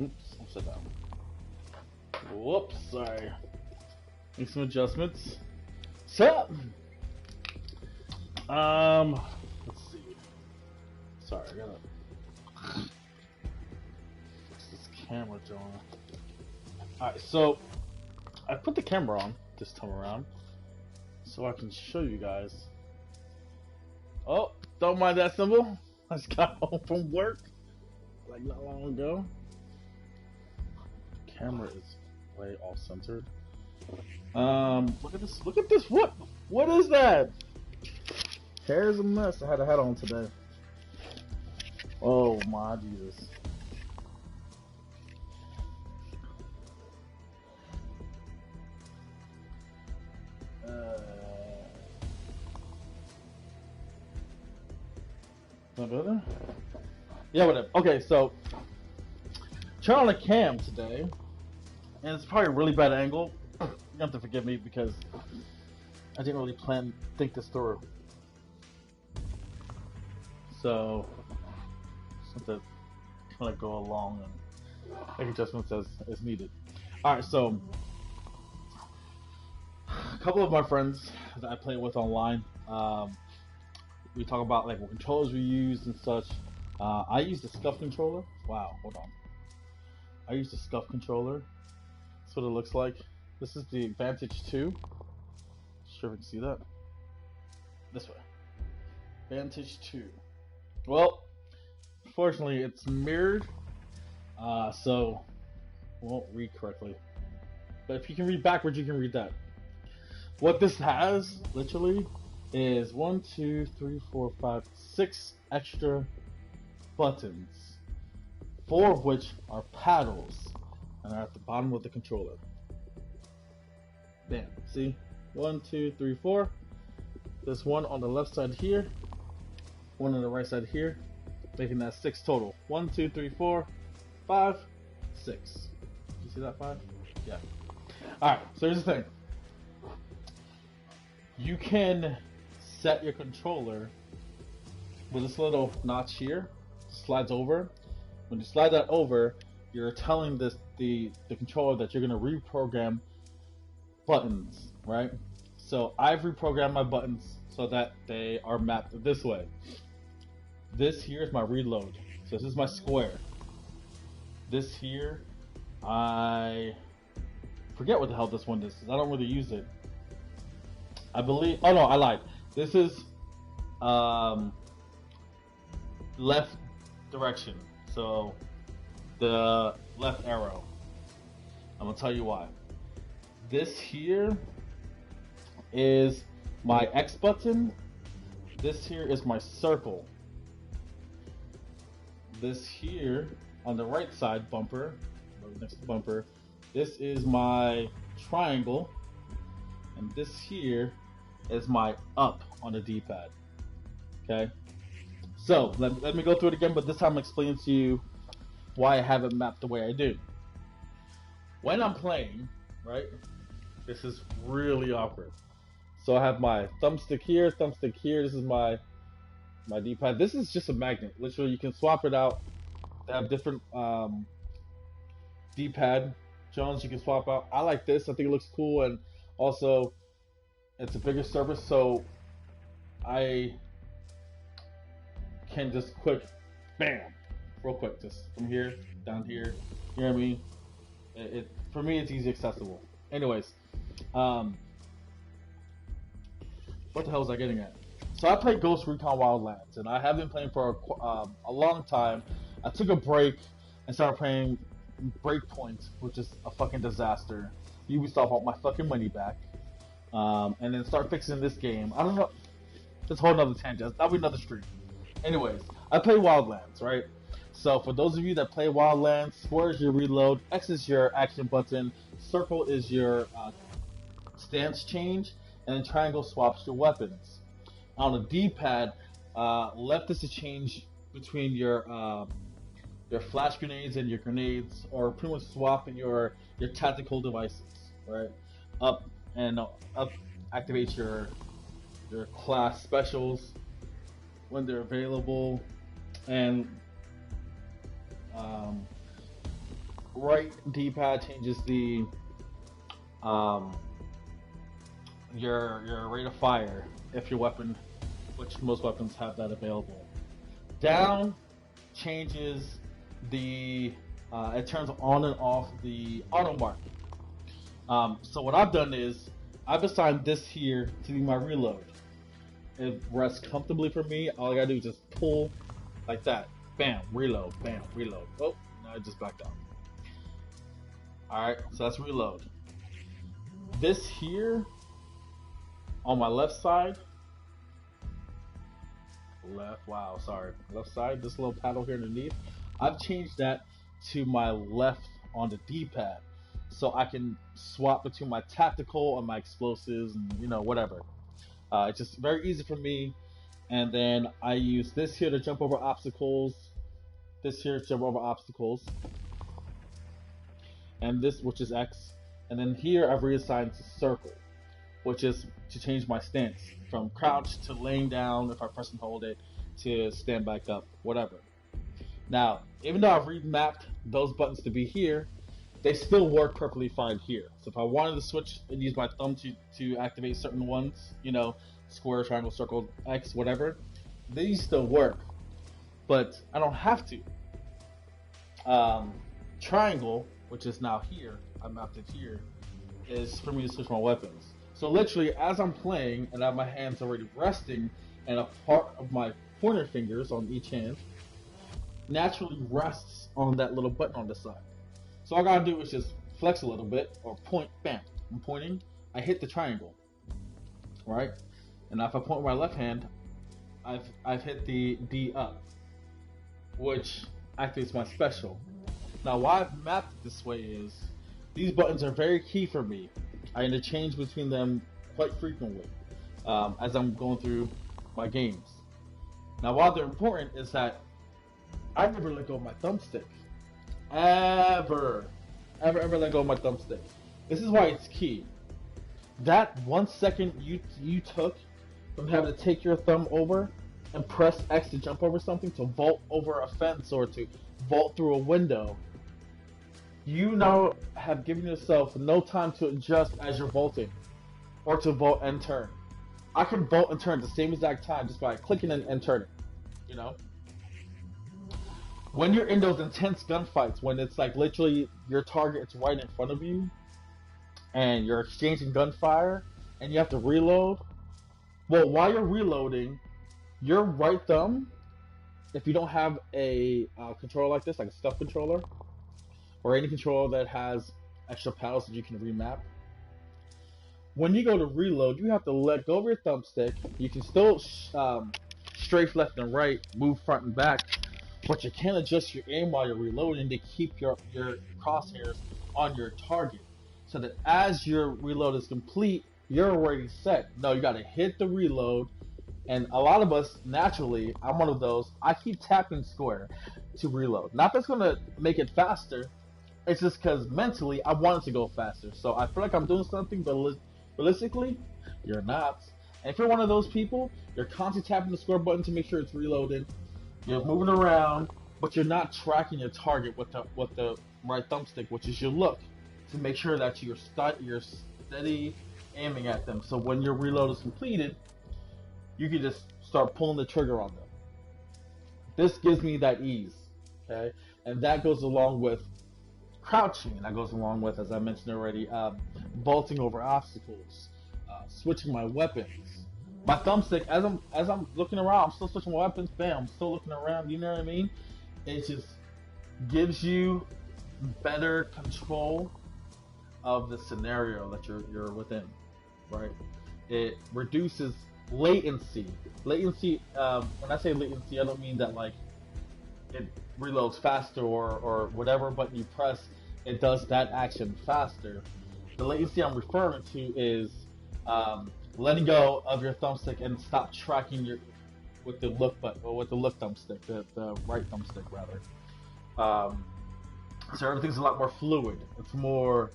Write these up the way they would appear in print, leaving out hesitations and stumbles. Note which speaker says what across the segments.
Speaker 1: Oops, upside down. Whoops, sorry. Make some adjustments. So, let's see. Sorry, I gotta fix this camera, Jonah. Alright, so I put the camera on this time around so I can show you guys. Oh, don't mind that symbol. I just got home from work like not long ago. The camera is way off centered. Look at this. Look at this. What is that? Hair is a mess. I had a hat on today. Oh my Jesus. Brother? Yeah, whatever. Okay, so turn on the cam today, and it's probably a really bad angle. You have to forgive me because I didn't really think this through. So just have to kind of go along and make adjustments as needed. All right, so a couple of my friends that I play with online, we talk about like what controllers we use and such. I use the SCUF controller. Wow, hold on. I use the SCUF controller. That's what it looks like. This is the Vantage 2. Sure if you can see that. This way. Vantage 2. Well, fortunately it's mirrored, so it won't read correctly. But if you can read backwards, you can read that. What this has, literally, is 1, 2, 3, 4, 5, 6 extra buttons, 4 of which are paddles and are at the bottom of the controller. Bam. See? 1, 2, 3, 4. There's one on the left side here, one on the right side here, making that 6 total. 1, 2, 3, 4, 5, 6. You see that 5? Yeah. Alright, so here's the thing. You can set your controller with this little notch here. Slides over. When you slide that over, you're telling the controller that you're going to reprogram buttons, right? So I've reprogrammed my buttons so that they are mapped this way. This here is my reload. So this is my square. This here, I forget what the hell this one is because I don't really use it. I believe, oh no, I lied. This is left direction. So the left arrow. I'm gonna tell you why. This here is my X button. This here is my circle. This here on the right side bumper, next to bumper, this is my triangle, and this here is my up on the D-pad. Okay, so let me go through it again, but this time I'm explaining to you why I have it mapped the way I do. When I'm playing, right, this is really awkward. So I have my thumbstick here, this is my D-pad. This is just a magnet. Literally, you can swap it out. They have different D-pad Jones you can swap out. I like this. I think it looks cool, and also it's a bigger surface, so I can just quick, bam, real quick, just from here down here. You know what I mean? For me, it's easy accessible. Anyways, what the hell was I getting at? So I played Ghost Recon Wildlands, and I have been playing for a long time. I took a break and started playing Breakpoint, which is a fucking disaster. Ubisoft want my fucking money back, and then start fixing this game. I don't know. That's a whole nother tangent. That'll be another stream. Anyways, I play Wildlands, right? So for those of you that play Wildlands, square is your reload, X is your action button, circle is your stance change, and then triangle swaps your weapons. On the D-pad, left is to change between your flash grenades and your grenades, or pretty much swapping your tactical devices, right? Up activates your class specials when they're available, and right D-pad changes the um, your rate of fire if your weapon, which most weapons have that available. Down changes the it turns on and off the auto mark. So what I've done is I've assigned this here to be my reload. It rests comfortably for me. All I gotta do is just pull like that. Bam, reload. Bam, reload. Oh, now I just backed out. Alright, so that's reload. This here on my left side, left side, this little paddle here underneath, I've changed that to my left on the D-pad, so I can swap between my tactical and my explosives and whatever. It's just very easy for me. And then I use this here to jump over obstacles, this here to jump over obstacles, and this, which is X. And then here I've reassigned to circle, which is to change my stance from crouch to laying down if I press and hold it, to stand back up, whatever. Now, even though I've remapped those buttons to be here, they still work perfectly fine here. So if I wanted to switch and use my thumb to activate certain ones, square, triangle, circle, X, whatever, these still work. But I don't have to. Triangle, which is now here, I mapped it here, is for me to switch my weapons. So literally, as I'm playing and I have my hands already resting, and a part of my pointer fingers on each hand naturally rests on that little button on the side. So all I gotta do is just flex a little bit or point, bam, I'm pointing, I hit the triangle, right? And now if I point with my left hand, I've hit the D up, which activates my special. Now why I've mapped it this way is, these buttons are very key for me. I interchange between them quite frequently as I'm going through my games. Now why they're important is that I never let go of my thumbstick. Ever let go of my thumbstick. This is why it's key. That 1 second you took from having to take your thumb over and press X to jump over something, to vault over a fence or to vault through a window, you now have given yourself no time to adjust as you're vaulting, or to vault and turn. I can vault and turn at the same exact time just by clicking and turning, When you're in those intense gunfights, when it's like literally your target is right in front of you, and you're exchanging gunfire, and you have to reload, well, while you're reloading, your right thumb, if you don't have a controller like this, like a stuff controller, or any controller that has extra paddles that you can remap, when you go to reload, you have to let go of your thumbstick. You can still strafe left and right, move front and back, but you can't adjust your aim while you're reloading to keep your crosshairs on your target, so that as your reload is complete, you're already set. No, you gotta hit the reload, and a lot of us, naturally, I'm one of those, I keep tapping square to reload. Not that's gonna make it faster, it's just because mentally I want it to go faster. So I feel like I'm doing something, but realistically, you're not. And if you're one of those people, you're constantly tapping the square button to make sure it's reloaded, you're moving around, but you're not tracking your target with the right thumbstick, which is your look, to make sure that you're steady aiming at them. So when your reload is completed, you can just start pulling the trigger on them. This gives me that ease, okay? And that goes along with crouching. That goes along with, as I mentioned already, vaulting over obstacles, switching my weapons. My thumbstick, as I'm looking around, I'm still switching my weapons. Bam, I'm still looking around. You know what I mean? It just gives you better control of the scenario that you're within, right? It reduces latency. Latency. When I say latency, I don't mean that like it reloads faster or whatever button you press, it does that action faster. The latency I'm referring to is letting go of your thumbstick and stop tracking with the look button, or with the look thumbstick, the right thumbstick rather. So everything's a lot more fluid. It's more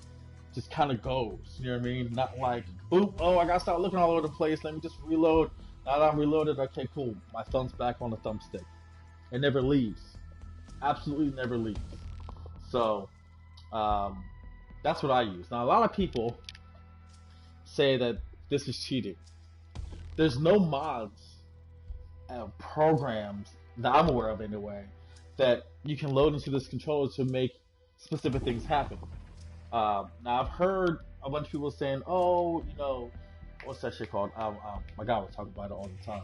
Speaker 1: just kind of goes. You know what I mean? Not like, oop, oh, I gotta start looking all over the place. Let me just reload. Now that I'm reloaded, okay, cool. My thumb's back on the thumbstick. It never leaves. Absolutely never leaves. So Um, that's what I use. Now, a lot of people say that this is cheating. There's no mods and programs that I'm aware of anyway that you can load into this controller to make specific things happen. Now I've heard a bunch of people saying, "Oh, what's that shit called?" My God, we talk about it all the time.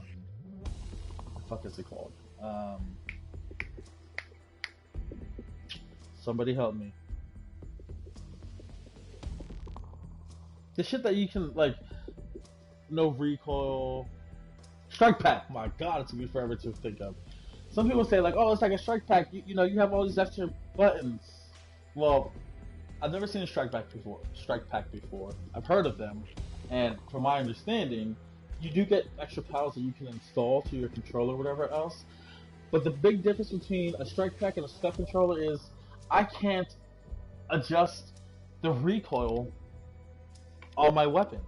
Speaker 1: What the fuck is it called? Somebody help me. The shit that you can like, no recoil, strike pack. My God, it took me forever to think of. Some people say like, "Oh, it's like a strike pack." You have all these extra buttons. Well, I've never seen a strike pack before. I've heard of them, and from my understanding, you do get extra powers that you can install to your controller or whatever else. But the big difference between a strike pack and a step controller is I can't adjust the recoil on my weapons.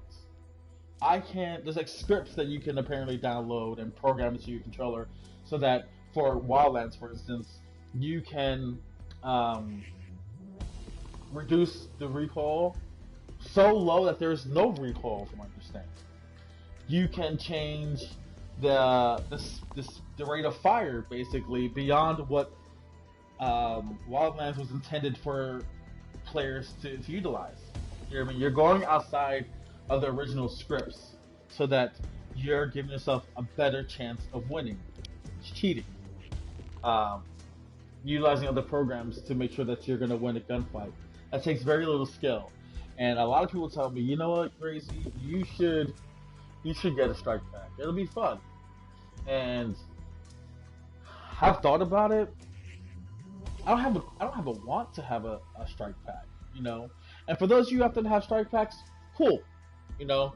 Speaker 1: I can't. There's like scripts that you can apparently download and program into your controller, so that for Wildlands, for instance, you can reduce the recoil so low that there's no recoil, from my understanding. You can change the rate of fire basically beyond what Wildlands was intended for players to utilize. I mean, you're going outside of the original scripts so that you're giving yourself a better chance of winning. It's cheating. Um, Utilizing other programs to make sure that you're going to win a gunfight. That takes very little skill. And a lot of people tell me, you know what, Gracie, you should get a strike pack. It'll be fun. And I've thought about it. I don't have a want to have a strike pack, you know. And for those of you out there that have strike packs, cool. You know,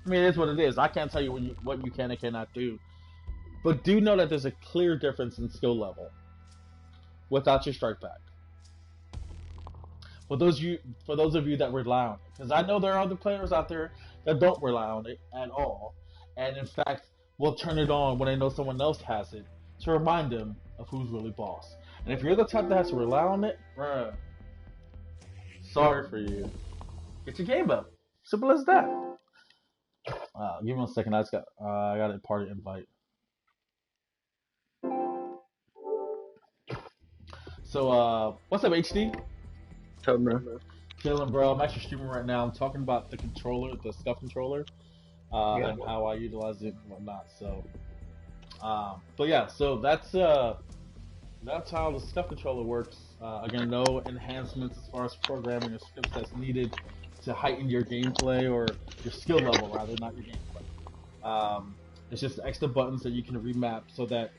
Speaker 1: I mean, it is what it is. I can't tell you what you can and cannot do, but do know that there's a clear difference in skill level without your strike pack. For those of you that rely on it, because I know there are other players out there that don't rely on it at all, and in fact will turn it on when they know someone else has it to remind them of who's really boss. And if you're the type that has to rely on it, bruh, sorry for you. Get your game up. Simple as that. Give me a second. I got a party invite. So what's up, HD?
Speaker 2: Chilling, bro.
Speaker 1: Chilling, bro. I'm actually streaming right now. I'm talking about the controller, the SCUF controller,
Speaker 2: Yeah.
Speaker 1: and how I utilize it and whatnot. So, but yeah, so that's how the SCUF controller works. Again, no enhancements as far as programming or scripts that's needed to heighten your gameplay or your skill level, rather, not your gameplay. It's just extra buttons that you can remap so that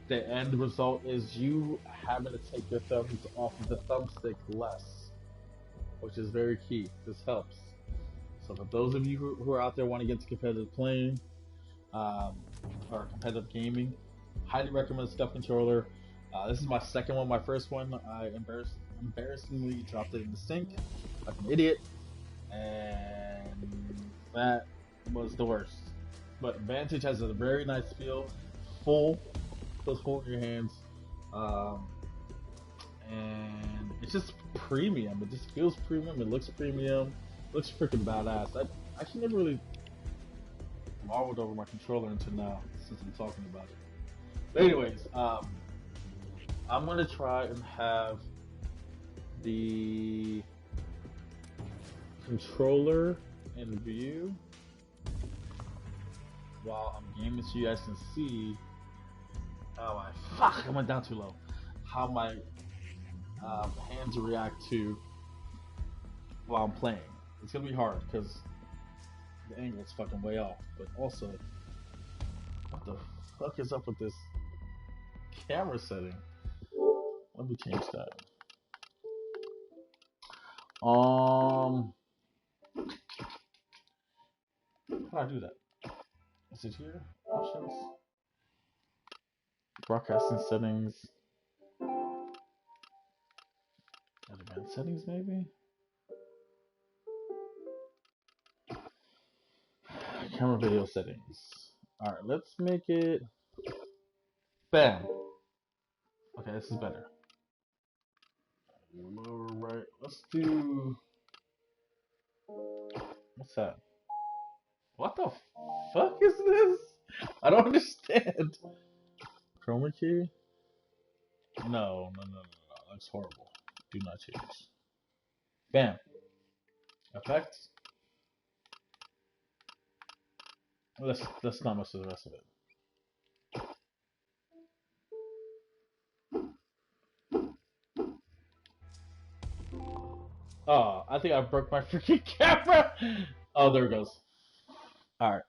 Speaker 1: the end result is you having to take your thumbs off of the thumbstick less, which is very key. This helps. So for those of you who are out there wanting to get into competitive playing or competitive gaming, highly recommend the SCUF controller. This is my second one. My first one, I embarrassingly dropped it in the sink like an idiot, and that was the worst. But Vantage has a very nice feel, feels full in your hands, and it's just premium. It just feels premium. It looks premium. It looks freaking badass. I actually never really marveled over my controller until now, since I'm talking about it. But anyways, I'm gonna try and have the controller in view while I'm gaming, so you guys can see how I went down too low. How my hands react to while I'm playing. It's gonna be hard because the angle is fucking way off. But also, what the fuck is up with this camera setting? Let me change that. How do I do that? Is it here? Options? Broadcasting settings. Advanced settings, maybe? Camera video settings. Alright, let's make it. Bam! Okay, this is better. Right. Let's do. What's that? What the fuck is this? I don't understand. Chroma key? No. That's horrible. Do not change. Bam. Effects. Let's not mess with the rest of it. Oh, I think I broke my freaking camera. Oh, there it goes. All right.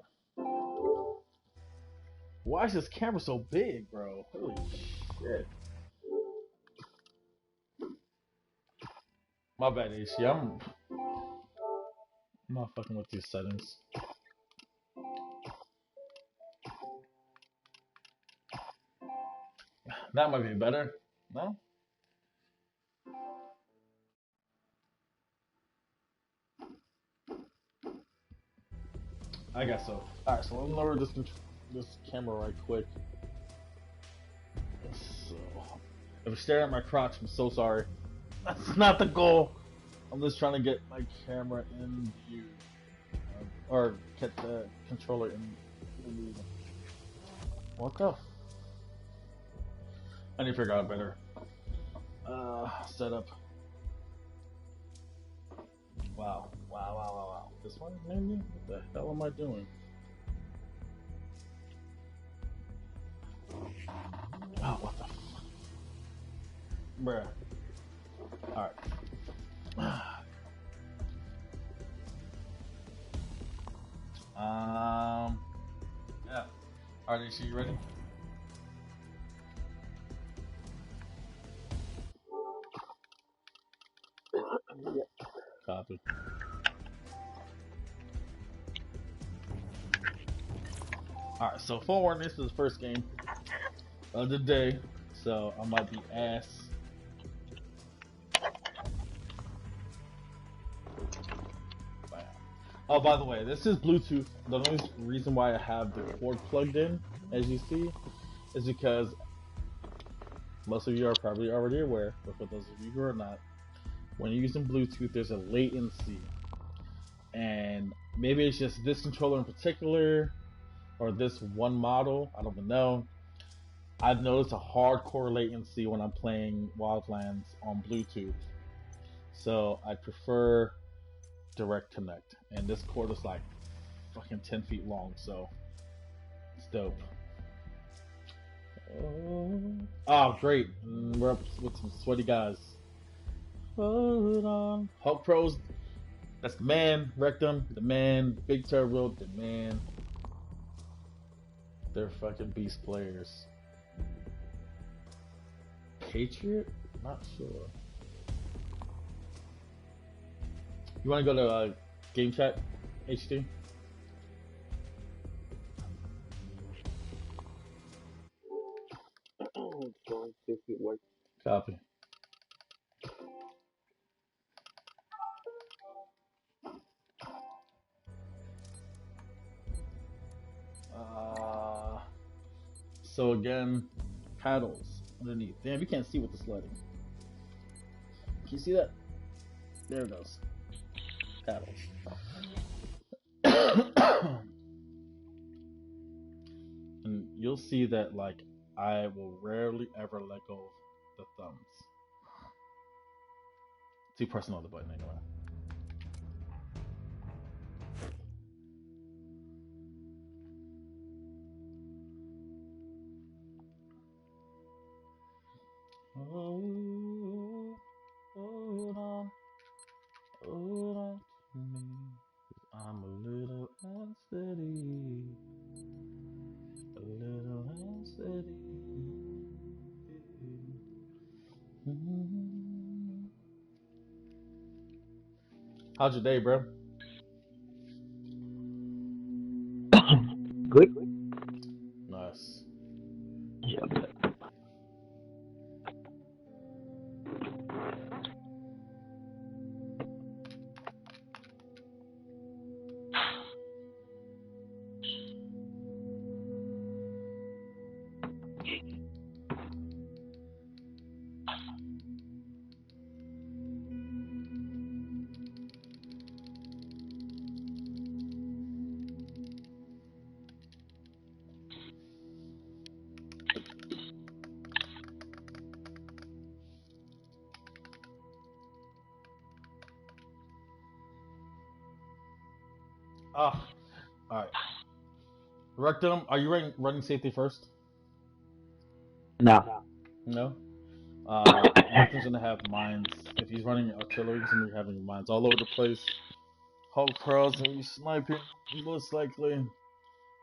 Speaker 1: Why is this camera so big, bro? Holy shit. My bad, AC. I'm not fucking with these settings. That might be better. No? I guess so. Alright, so let me lower this camera right quick. So, if you're staring at my crotch, I'm so sorry. That's not the goal. I'm just trying to get my camera in view. Or get the controller in view. What the? I need to figure out better setup. Wow. This one, maybe? What the hell am I doing? Oh, what the fuck? Bruh. Alright. Yeah. Alright, so you ready?
Speaker 2: Yeah.
Speaker 1: Copy. Alright, so forewarning, this is the first game of the day, so I might be ass. Bam. Oh, by the way, this is Bluetooth. The only reason why I have the cord plugged in, as you see, is because most of you are probably already aware, but for those of you who are not, when you're using Bluetooth, there's a latency. And maybe it's just this controller in particular, or this one model, I don't even know. I've noticed a hardcore latency when I'm playing Wildlands on Bluetooth. So I prefer Direct Connect. And this cord is like fucking 10 feet long, so it's dope. Oh, great. We're up with some sweaty guys. Hold on. Hulk Pros, that's the man. Rectum, the man. Big Turbo, the man. They're fucking beast players. Patriot? Not sure. You want to go to Game Chat, HD?
Speaker 2: Going to see if it works.
Speaker 1: Copy. So again, paddles underneath. Damn, you can't see with the sledding. Can you see that? There it goes. Paddles. And you'll see that, like, I will rarely ever let go of the thumbs. See, pressing on the button anyway. Oh, hold on to me, 'cause I'm a little unsteady, a little unsteady. How's your day, bro?
Speaker 2: Good?
Speaker 1: Nice.
Speaker 2: Yeah.
Speaker 1: Ah, alright. Rectum, are you running safety first?
Speaker 3: No.
Speaker 1: No? Rectum's gonna have mines. If he's running artillery, he's gonna be having mines all over the place. Hulk Pearl's gonna be sniping, most likely.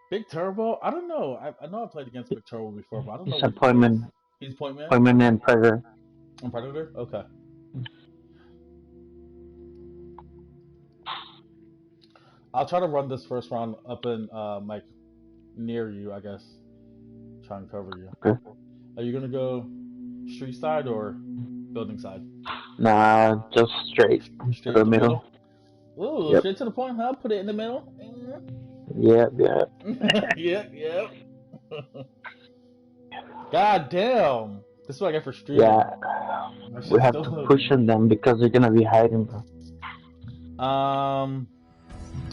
Speaker 1: Big Turbo? I don't know. I know I played against Big Turbo before, but I don't know
Speaker 3: It's
Speaker 1: what he does.
Speaker 3: appointment,
Speaker 1: He's point man?
Speaker 3: appointment and Predator.
Speaker 1: On Predator? Okay. I'll try to run this first round up in like near you, I guess. Try and cover you.
Speaker 3: Okay.
Speaker 1: Are you gonna go street side or building side?
Speaker 3: Nah, just straight
Speaker 1: Straight
Speaker 3: to
Speaker 1: to
Speaker 3: the middle.
Speaker 1: Ooh,
Speaker 3: Yep.
Speaker 1: straight to the point, huh? Put it in the middle.
Speaker 3: Yep, yep.
Speaker 1: Yep. God damn. This is what I get for streaming.
Speaker 3: Yeah.
Speaker 1: My shit's
Speaker 3: We have
Speaker 1: still
Speaker 3: to
Speaker 1: loading.
Speaker 3: push on them because they're gonna be hiding, bro.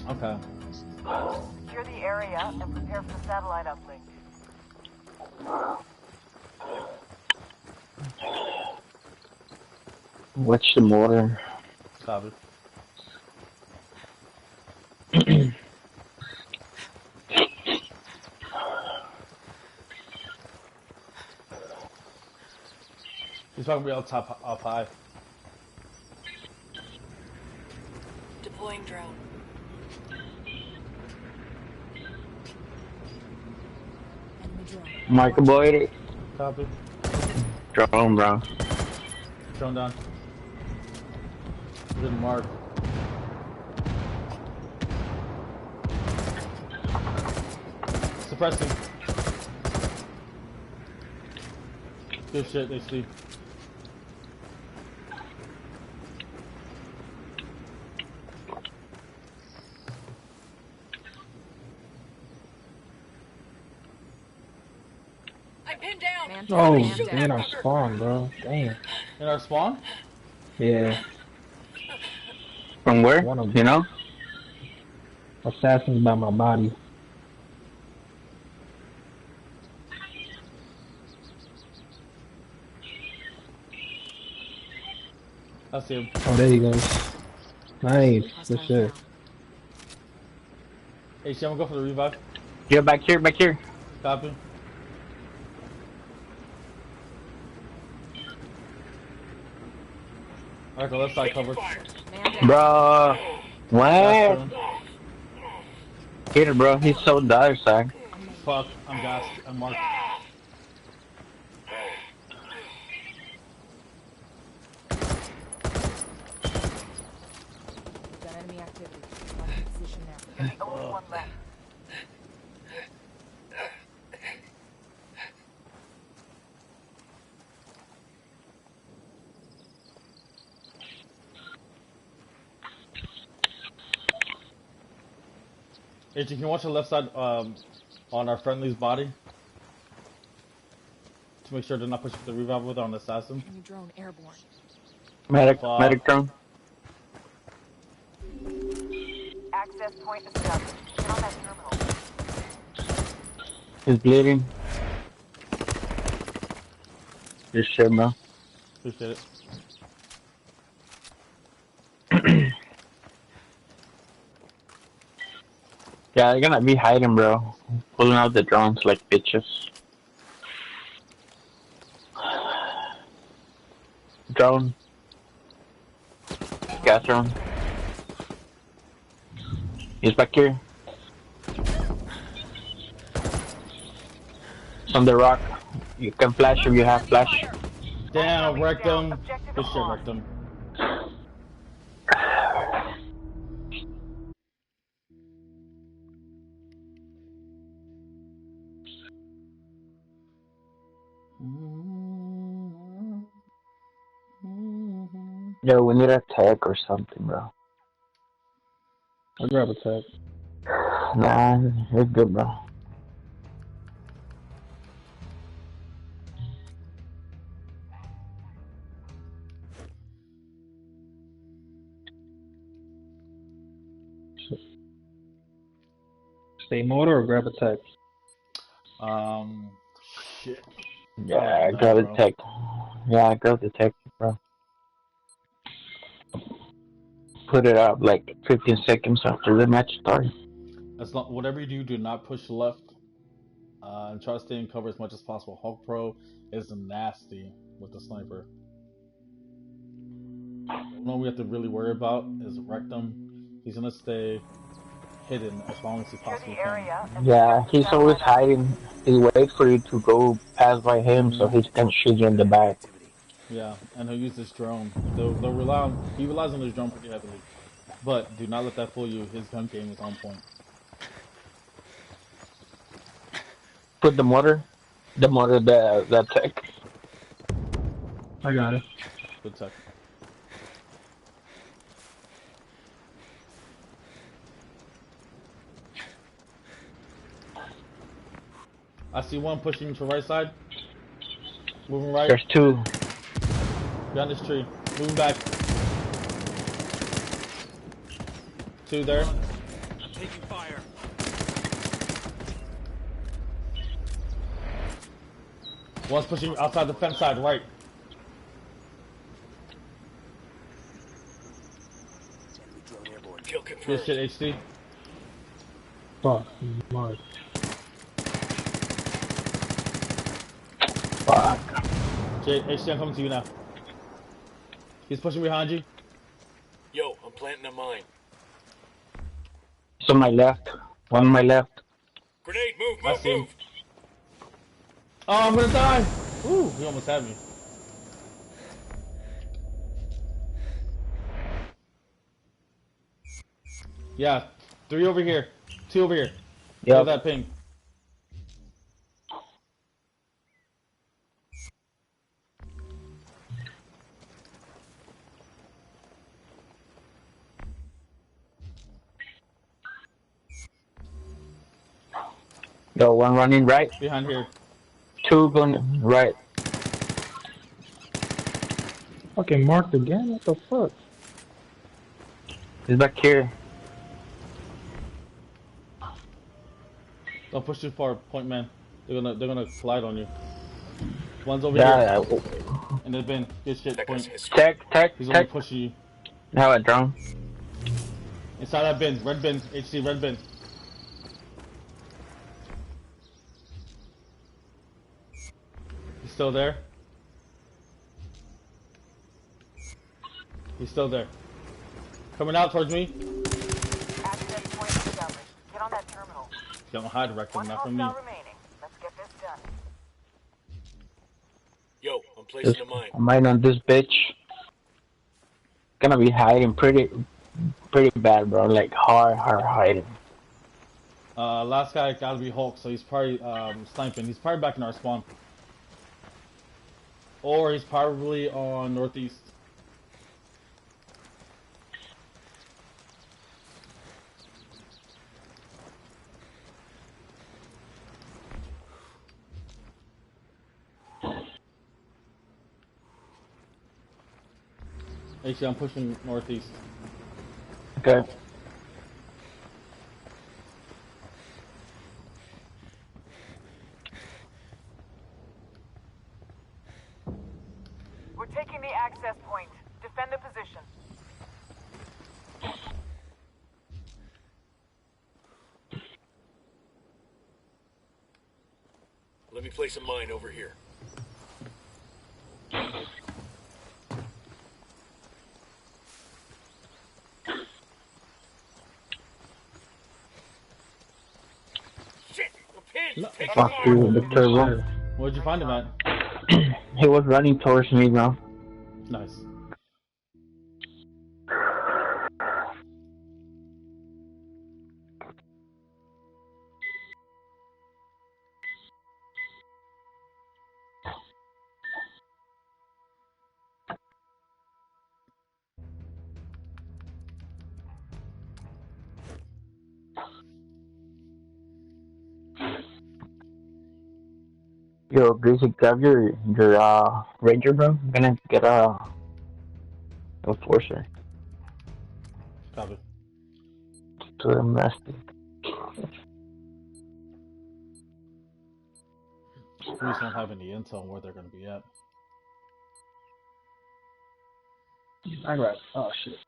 Speaker 1: Okay.
Speaker 4: Secure the area and prepare for the satellite uplink.
Speaker 3: Watch the mortar.
Speaker 1: Copy. He's probably up high.
Speaker 4: Deploying drone. Enemy drone.
Speaker 3: Michael Boyd.
Speaker 1: Copy.
Speaker 3: Drone, bro.
Speaker 1: Drone down. Good mark. Suppressing. Good shit, they see.
Speaker 4: I'm pinned down.
Speaker 5: Oh, in our spawn, bro. Damn.
Speaker 1: In our spawn?
Speaker 5: Yeah.
Speaker 3: From where?
Speaker 5: One of them.
Speaker 3: You know?
Speaker 5: Assassins by my body.
Speaker 1: I see him.
Speaker 5: Oh, there he goes. Nice. Good shit.
Speaker 1: Hey, I'm gonna go for the revive.
Speaker 3: Yeah, back here, back here.
Speaker 1: Copy. Alright, the left side covered.
Speaker 3: Bro. What?
Speaker 1: Last one.
Speaker 3: Get it, bro. He's so dire, son.
Speaker 1: Fuck, I'm gassed. I'm marked.
Speaker 4: Got enemy activity. Lock in position now. Only one left.
Speaker 1: Hey, you can watch the left side on our friendly's body. To make sure they're not pushing the revive with on the assassin.
Speaker 4: Enemy drone airborne.
Speaker 3: Medic,
Speaker 1: Fuck.
Speaker 3: medic drone.
Speaker 4: Access point established. Get on that terminal.
Speaker 3: He's bleeding. Good shit, bro.
Speaker 1: Appreciate it.
Speaker 3: Yeah, they're gonna be hiding, bro. Pulling out the drones like bitches. Drone. Gas drone. He's back here. It's on the rock. You can flash if you have flash.
Speaker 1: Damn, wrecked him.
Speaker 4: Objective
Speaker 1: Good shit,
Speaker 4: on.
Speaker 1: wrecked him.
Speaker 3: Yo, we need a tag or something, bro.
Speaker 5: I'll grab a tag.
Speaker 3: Nah, you're good, bro.
Speaker 5: Stay motor or grab a tag?
Speaker 1: Shit.
Speaker 3: Yeah,
Speaker 1: Oh,
Speaker 3: grab
Speaker 1: bro.
Speaker 3: the tech. Yeah, grab the tech, bro. Put it up like 15 seconds after the match starts.
Speaker 1: As long, whatever you do, do not push left. And try to stay in cover as much as possible. Hulk Pro is nasty with the sniper. The only one we have to really worry about is Rectum. He's gonna stay hidden as long as he
Speaker 4: Secure
Speaker 1: possibly
Speaker 4: the
Speaker 1: can.
Speaker 4: area and
Speaker 3: Yeah,
Speaker 4: protect the
Speaker 3: he's always
Speaker 4: satellite
Speaker 3: hiding. He waits for you to go pass by him so he can shoot you in the back.
Speaker 1: Yeah, and he'll use this drone. They'll rely on. He relies on his drone pretty heavily. But do not let that fool you. His gun game is on point.
Speaker 3: Put the motor, the tech.
Speaker 5: I got it.
Speaker 1: Good tech. I see one pushing to right side. Moving right.
Speaker 3: There's two.
Speaker 1: Behind this tree. Moving back. Two there.
Speaker 6: Taking fire.
Speaker 1: One's pushing outside the fence side, right.
Speaker 6: Kill
Speaker 1: Good
Speaker 6: confirmed.
Speaker 1: shit, HD.
Speaker 5: Fuck, Mark.
Speaker 3: Fuck.
Speaker 1: HD, I'm coming to you now. He's pushing behind you.
Speaker 6: Yo, I'm planting a mine.
Speaker 3: It's on my left. One on my left.
Speaker 6: Grenade, move,
Speaker 1: I
Speaker 6: move,
Speaker 1: see him.
Speaker 6: move.
Speaker 1: Oh, I'm gonna die! Ooh, he almost had me. Yeah, 3 over here. 2 over here. Look at
Speaker 3: Yep.
Speaker 1: that ping.
Speaker 3: Yo, one running right.
Speaker 1: Behind here.
Speaker 3: Two going right.
Speaker 5: Fucking marked again? What the fuck?
Speaker 3: He's back here.
Speaker 1: Don't push too far, point man. They're gonna collide on you. One's over here.
Speaker 3: Yeah.
Speaker 1: In the bin. Good shit,
Speaker 6: That guy's
Speaker 1: point.
Speaker 6: his.
Speaker 3: Tech.
Speaker 1: He's only
Speaker 3: Tech.
Speaker 1: pushing you.
Speaker 3: Have a drone.
Speaker 1: Inside that bin. Red bin. HC, red bin. He's still there. He's still there. Coming out towards me.
Speaker 4: Access point established. Get on that terminal.
Speaker 1: Don't hide, Rectum,
Speaker 4: One
Speaker 1: not from me.
Speaker 4: hostile remaining. Let's get this done.
Speaker 6: Yo, I'm placing
Speaker 3: Just
Speaker 6: a mine.
Speaker 3: mine on this bitch. Gonna be hiding pretty bad, bro. Like hard hiding.
Speaker 1: Last guy gotta be Hulk, so he's probably sniping. He's probably back in our spawn. Or he's probably on northeast. Actually, I'm pushing northeast.
Speaker 3: Okay.
Speaker 4: We're taking the access point. Defend the position.
Speaker 6: Let me place a mine over here. Shit! A pin! Take
Speaker 3: Fuck
Speaker 6: fire!
Speaker 3: you, the turbo.
Speaker 1: Where'd you find him at?
Speaker 3: He was running towards me, bro.
Speaker 1: Nice.
Speaker 3: Yo, Greasy, grab your ranger, bro. I'm gonna get a enforcer
Speaker 1: Copy.
Speaker 3: to the nasty.
Speaker 1: We just don't have any intel on where they're gonna be at.
Speaker 5: I got it. Oh shit.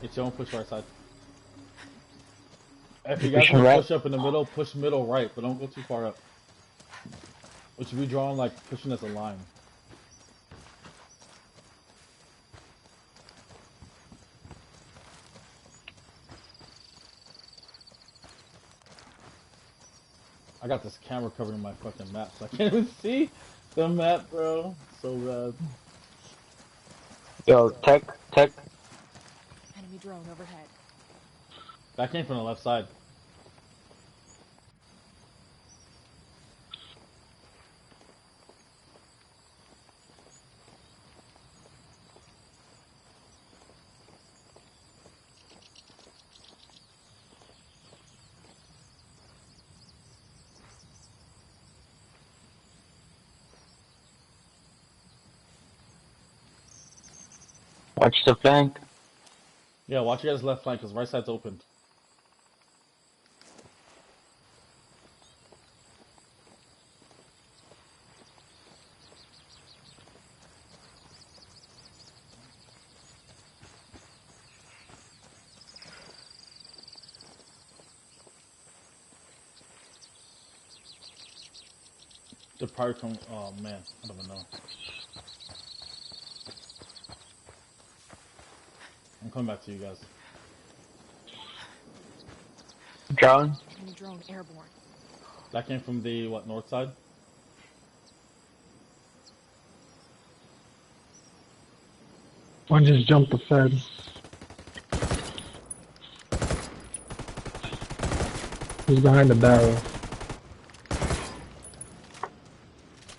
Speaker 1: It's your own push right side. If you guys
Speaker 3: Pushing
Speaker 1: want to
Speaker 3: right?
Speaker 1: push up in the middle, push middle right, but don't go too far up. Which should be drawn like pushing as a line. I got this camera covering my fucking map, so I can't even see the map, bro. So bad.
Speaker 3: Yo, tech.
Speaker 4: Enemy drone overhead.
Speaker 1: That came from the left side.
Speaker 3: Watch the flank.
Speaker 1: Yeah, watch your guys' left flank, because right side's open. The probably come. Oh man, I don't even know. I'm coming back to you guys.
Speaker 3: Drone.
Speaker 4: Enemy drone airborne.
Speaker 1: That came from the what, north side?
Speaker 5: One just jumped the fence. He's behind the barrel.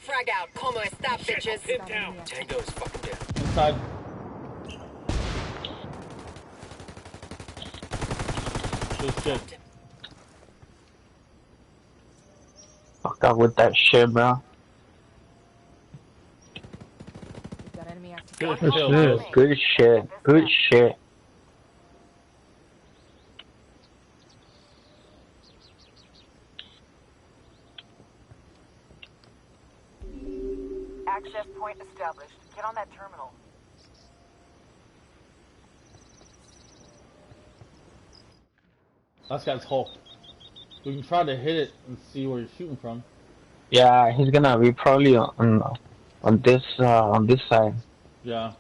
Speaker 7: Frag out. Como está,
Speaker 6: Shit,
Speaker 7: bitches?
Speaker 6: hit down. Tango is fucking dead.
Speaker 1: Inside. Good shit.
Speaker 3: Fuck up with that shit, bro.
Speaker 4: We've got enemy active.
Speaker 1: Good
Speaker 5: Good
Speaker 1: kill.
Speaker 5: shit.
Speaker 3: Good shit. Good shit.
Speaker 4: Access point established. Get on that terminal.
Speaker 1: That guy's Hulk. We can try to hit it and see where you're shooting from.
Speaker 3: Yeah, he's gonna be probably on this side.
Speaker 1: Yeah.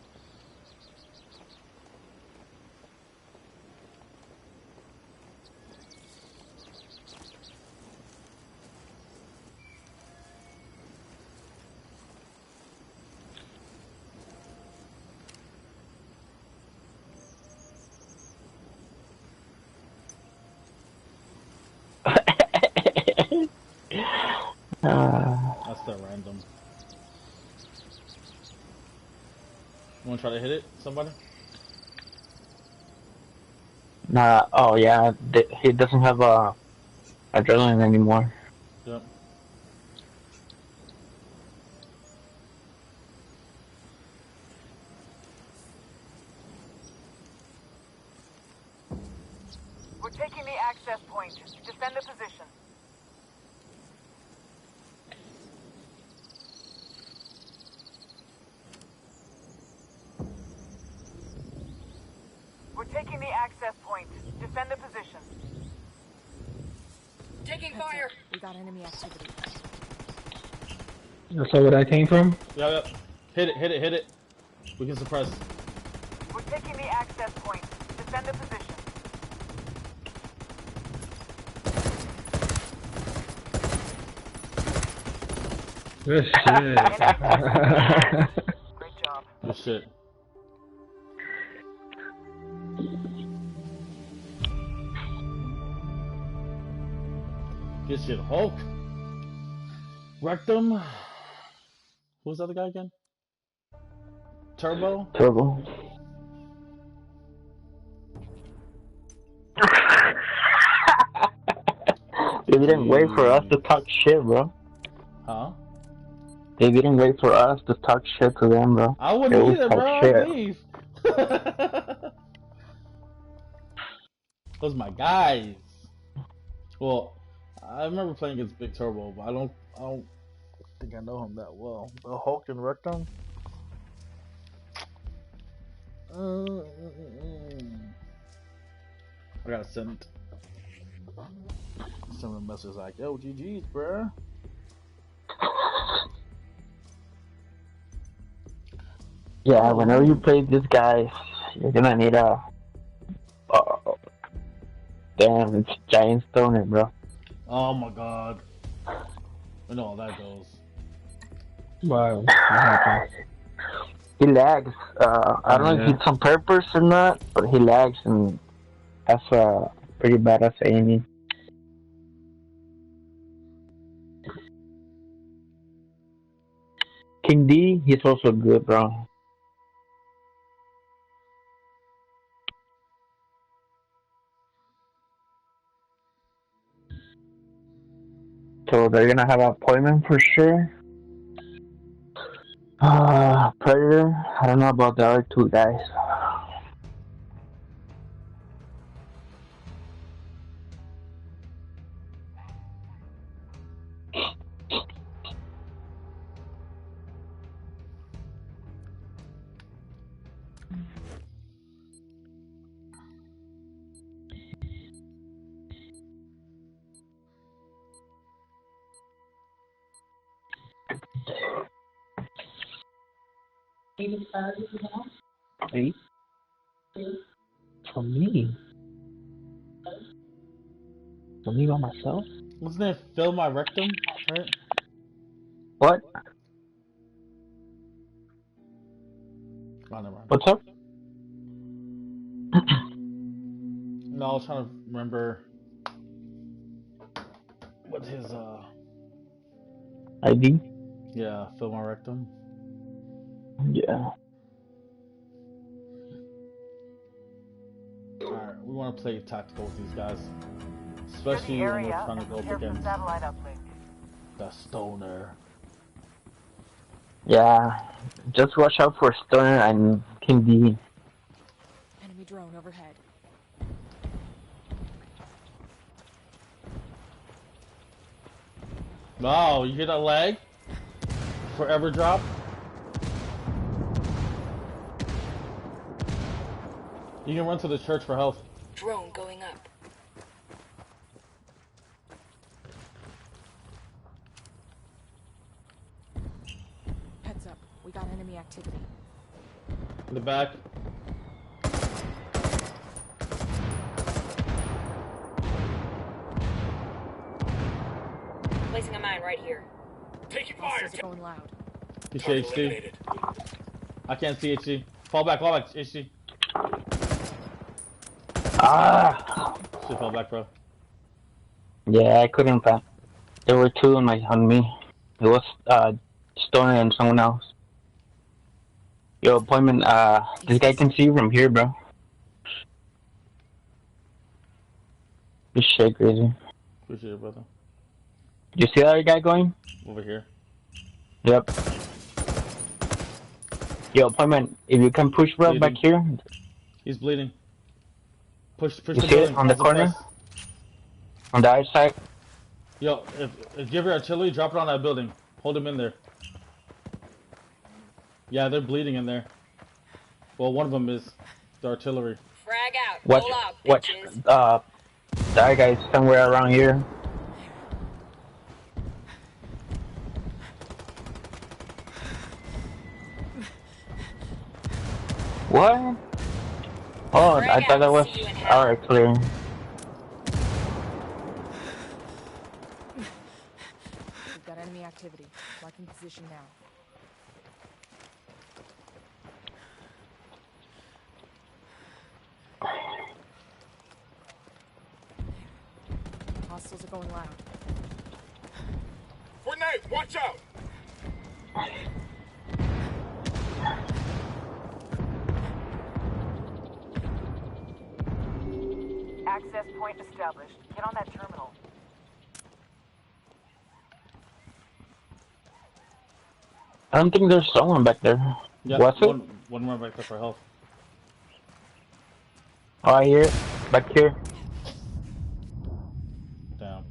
Speaker 1: That's the random. You wanna try to hit it? Somebody?
Speaker 3: Nah. Oh yeah. He doesn't have adrenaline anymore.
Speaker 1: Yep.
Speaker 4: We're taking the access point. Defend the position. We're taking the access point. Defend the position.
Speaker 7: Taking fire.
Speaker 4: We got enemy activity.
Speaker 5: That's where that came from?
Speaker 1: Yep. Hit it, hit it, hit it. We can suppress.
Speaker 4: We're taking the access point. Defend the position.
Speaker 5: Good shit.
Speaker 4: Great job.
Speaker 1: Good shit. Good shit, Hulk. Rectum. Who was the other guy again? Turbo.
Speaker 3: Turbo. They didn't wait for us to talk shit, bro.
Speaker 1: Huh?
Speaker 3: They didn't wait for us to talk shit to them, bro.
Speaker 1: I
Speaker 3: They
Speaker 1: wouldn't
Speaker 3: always
Speaker 1: either,
Speaker 3: talk
Speaker 1: bro.
Speaker 3: shit.
Speaker 1: I'd leave. Those my guys. Well, I remember playing against Big Turbo, but I don't think I know him that well. The Hulk and Rectum. I gotta send a message like, yo, GG's, bruh.
Speaker 3: Yeah, whenever you play this guy, you're gonna need a. Oh, damn, it's giant stoner, bro.
Speaker 1: Oh my god. I know how that goes.
Speaker 5: Wow, what happened?
Speaker 3: He lags. I don't know if
Speaker 5: Yeah.
Speaker 3: it's on purpose or not, but he lags, and that's pretty badass aiming. King D, he's also good, bro. So they're gonna have an appointment for sure. Predator, I don't know about the other two guys.
Speaker 5: Eight? For me? For me by myself?
Speaker 1: Wasn't it Fill My Rectum? Right?
Speaker 3: What?
Speaker 1: Oh, never mind.
Speaker 3: What's up?
Speaker 1: No, I was trying to remember what his,
Speaker 3: ID?
Speaker 1: yeah, Fill My Rectum.
Speaker 3: Yeah.
Speaker 1: Alright, we want to play tactical with these guys.
Speaker 4: Secure the
Speaker 1: Especially when we're
Speaker 4: area
Speaker 1: trying to
Speaker 4: and
Speaker 1: go up
Speaker 4: prepare for
Speaker 1: against
Speaker 4: satellite uplink.
Speaker 1: the stoner.
Speaker 3: Yeah. Just watch out for Stoner and King D.
Speaker 7: Enemy drone overhead.
Speaker 1: Wow, you hear that lag? Forever drop? You can run to the church for health.
Speaker 7: Drone going up. Heads up. We got enemy activity.
Speaker 1: In the back.
Speaker 7: Placing a mine right here.
Speaker 6: Taking fire.
Speaker 7: Hostiles are going loud.
Speaker 1: You see
Speaker 6: Target
Speaker 1: HD?
Speaker 6: eliminated.
Speaker 1: I can't see HD. Fall back, HD.
Speaker 3: Ah!
Speaker 1: Shit, fall back, bro.
Speaker 3: Yeah, I couldn't find. There were two on me. It was Stoner and someone else. Yo, appointment. This guy can see you from here, bro. This shit crazy.
Speaker 1: Appreciate it, brother.
Speaker 3: You see that other guy going?
Speaker 1: Over here.
Speaker 3: Yep. Yo, appointment. If you can push, bro, back here.
Speaker 1: He's bleeding. Push
Speaker 3: You
Speaker 1: the
Speaker 3: see
Speaker 1: building.
Speaker 3: it on the
Speaker 1: Hold
Speaker 3: corner?
Speaker 1: press.
Speaker 3: On the other side.
Speaker 1: Yo, if give your artillery, drop it on that building. Hold him in there. Yeah, they're bleeding in there. Well, one of them is the artillery.
Speaker 7: Frag out.
Speaker 3: Watch.
Speaker 7: Roll out,
Speaker 3: Watch.
Speaker 7: bitches.
Speaker 3: The other guy's somewhere around here. What? Oh, I thought that was our clear.
Speaker 7: We've got enemy activity. Marking position now. Hostiles are going loud.
Speaker 6: Grenade. Watch out.
Speaker 4: Access point established. Get on that terminal.
Speaker 3: I don't think there's someone back there.
Speaker 1: Yeah,
Speaker 3: Was it?
Speaker 1: one more back there for health.
Speaker 3: Oh, I hear it. Back here.
Speaker 1: Damn.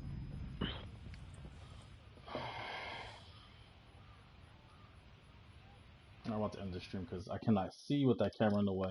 Speaker 1: I want to end the stream because I cannot see with that camera in the way.